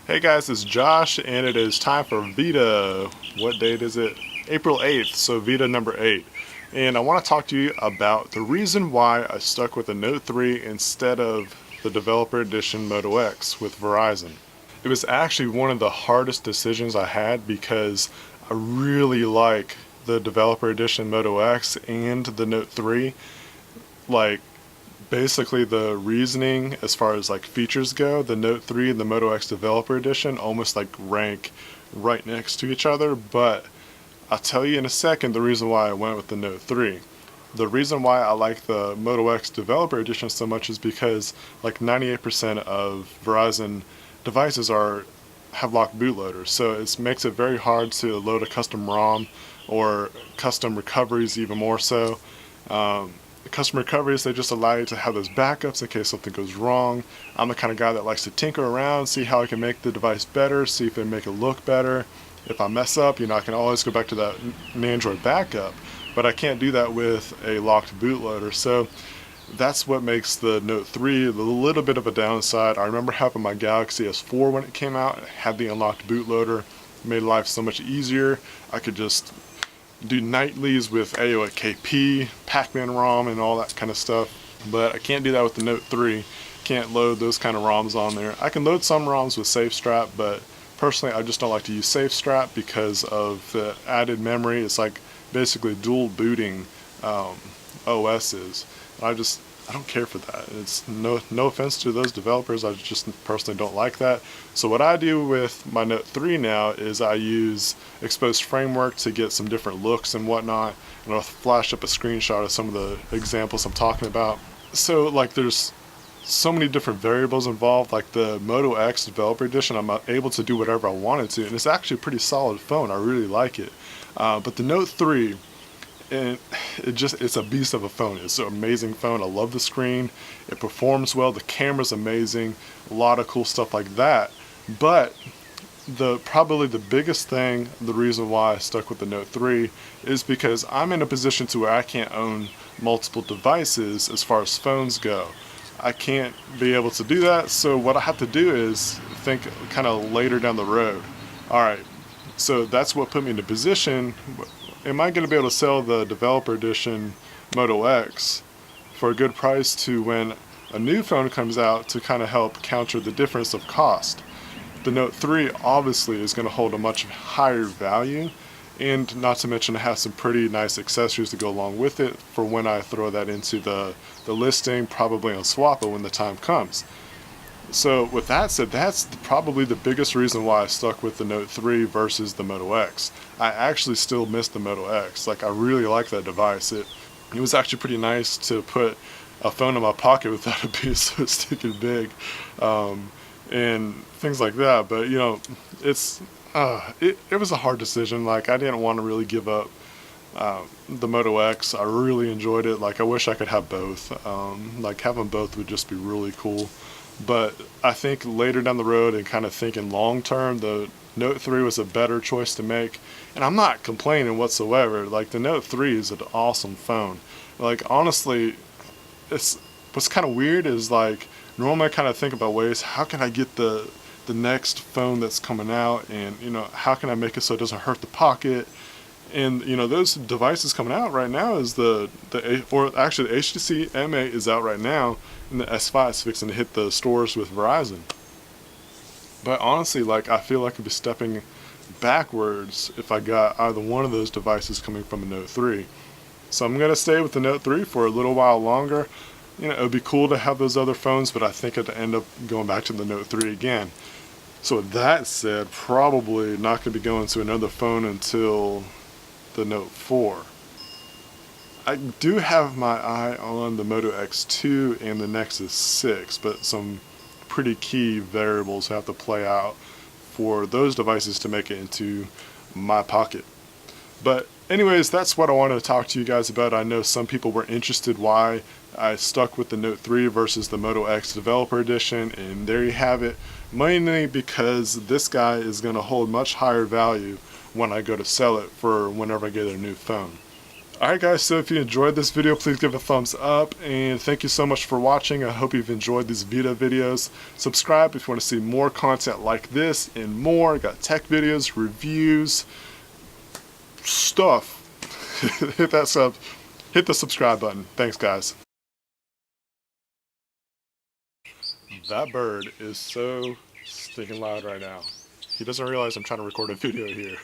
Hey guys, it's Josh, and it is time for VEDA. What date is it? April 8th, so VEDA number 8. And I want to talk to you about the reason why I stuck with the Note 3 instead of the Developer Edition Moto X with Verizon. It was actually one of the hardest decisions I had because I really like the Developer Edition Moto X and the Note 3. Like, basically the reasoning as far as like features go, the Note 3 and the Moto X Developer Edition almost like rank right next to each other, but I'll tell you in a second the reason why I went with the Note 3. The reason why I like the Moto X Developer Edition so much is because like 98% of Verizon devices have locked bootloaders, so it makes it very hard to load a custom ROM or custom recoveries even more so. Custom recoveries, they just allow you to have those backups in case something goes wrong. I'm the kind of guy that likes to tinker around, see how I can make the device better, see if they make it look better. If I mess up, I can always go back to that Android backup, but I can't do that with a locked bootloader. So that's what makes the Note 3 a little bit of a downside. I remember having my Galaxy S4 when it came out. It had the unlocked bootloader. It made life so much easier. I could just do nightlies with AOKP, Pac-Man ROM, and all that kind of stuff. But I can't do that with the Note 3. Can't load those kind of ROMs on there. I can load some ROMs with SafeStrap, but personally I just don't like to use SafeStrap because of the added memory. It's like basically dual booting OSs. I don't care for that. It's no offense to those developers, I just personally don't like that. So what I do with my Note 3 now is I use Exposed Framework to get some different looks and whatnot, and I'll flash up a screenshot of some of the examples I'm talking about. So like there's so many different variables involved. Like the Moto X Developer Edition, I'm able to do whatever I wanted to, and it's actually a pretty solid phone. I really like it. But the Note 3, and it's a beast of a phone. It's an amazing phone. I love the screen. It performs well. The camera's amazing. A lot of cool stuff like that. But probably the biggest thing, the reason why I stuck with the Note 3 is because I'm in a position to where I can't own multiple devices as far as phones go. I can't be able to do that, so what I have to do is think kind of later down the road. Alright, so that's what put me in a position. Am I going to be able to sell the Developer Edition Moto X for a good price to when a new phone comes out to kind of help counter the difference of cost? The Note 3 obviously is going to hold a much higher value, and not to mention it has some pretty nice accessories to go along with it for when I throw that into the listing, probably on Swappa when the time comes. So with that said, that's probably the biggest reason why I stuck with the Note 3 versus the Moto X. I actually still miss the Moto X. Like, I really like that device. It was actually pretty nice to put a phone in my pocket without it being so stinking big, and things like that. But it was a hard decision. Like, I didn't want to really give up the Moto X. I really enjoyed it. Like, I wish I could have both. Like, having both would just be really cool. But I think later down the road and kind of thinking long term, the Note 3 was a better choice to make. And I'm not complaining whatsoever. Like, the Note 3 is an awesome phone. Like, honestly, what's kind of weird is like normally I kind of think about ways, how can I get the next phone that's coming out, and how can I make it so it doesn't hurt the pocket. And those devices coming out right now is the HTC M8 is out right now, and the S5 is fixing to hit the stores with Verizon. But honestly, like, I feel like I'd be stepping backwards if I got either one of those devices coming from a Note 3. So I'm gonna stay with the Note 3 for a little while longer. It would be cool to have those other phones, but I think I'd end up going back to the Note 3 again. So with that said, probably not gonna be going to another phone until the Note 4. I do have my eye on the Moto X2 and the Nexus 6, but some pretty key variables have to play out for those devices to make it into my pocket. But anyways, that's what I wanted to talk to you guys about. I know some people were interested why I stuck with the Note 3 versus the Moto X Developer Edition, and there you have it. Mainly because this guy is going to hold much higher value when I go to sell it for whenever I get a new phone. Alright guys, so if you enjoyed this video, please give it a thumbs up, and thank you so much for watching. I hope you've enjoyed these VEDA videos. Subscribe if you want to see more content like this and more. I got tech videos, reviews, stuff. Hit the subscribe button. Thanks guys. That bird is so stinking loud right now. He doesn't realize I'm trying to record a video here.